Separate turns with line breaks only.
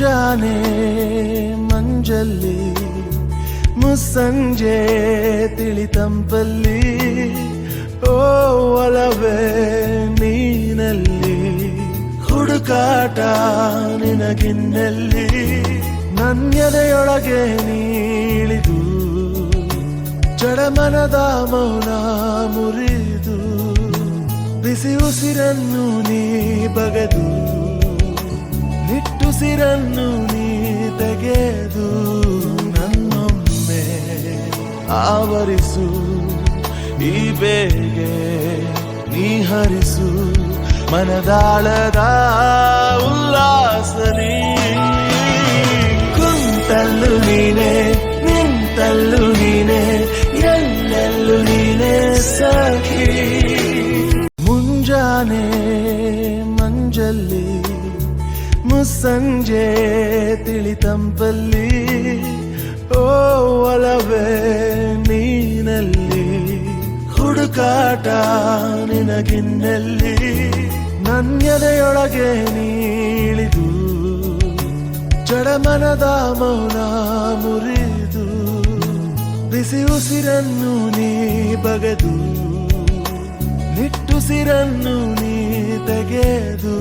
ಮುಂಜಾನೆ ಮಂಜಲ್ಲಿ ಮುಸ್ಸಂಜೆ ತಿಳಿತಂಪಲ್ಲಿ ಓ ಒಲವೇ ನೀನಲ್ಲಿ ಹುಡುಕಾಟ ನಿನಗಿನ್ನಲ್ಲಿ ನನ್ಯದೆಯೊಳಗೆ ನೀಳಿದು ಜಡಮನದ ಮೌನ ಮುರಿದು ಬಿಸಿ ಉಸಿರನ್ನು ನೀ ಬಗೆದು ನಿಟ್ಟುಸಿರನ್ನು ನೀ ತೆಗೆದು ನನ್ನೊಮ್ಮೆ ಆವರಿಸು ಈ ಬೇಗೆ ನೀ ಹರಿಸು ಮನದಾಳದ ಉಲ್ಲಾಸನಿ ಕುಂತಲ್ಲು ನೀನೆ ನಿಂತಲ್ಲು ನೀನೆ ಎಲ್ಲೆಲ್ಲೂ ನೀನೆ ಸಖಿ ಮುಂಜಾನೆ ಮಂಜಲ್ಲಿ ಮುಸ್ಸಂಜೆ ತಿಳಿತಂಪಲ್ಲಿ ಓ ಒಲವೇ ನೀನಲ್ಲಿ ಹುಡುಕಾಟ ನಿನಗಿನ್ನಲ್ಲಿ ನನ್ಯದೆಯೊಳಗೆ ನೀಳಿದು ಜಡಮನದ ಮೌನ ಮುರಿದು ಬಿಸಿ ಉಸಿರನ್ನು ನೀ ಬಗೆದು ನಿಟ್ಟುಸಿರನ್ನು ನೀ ತೆಗೆದು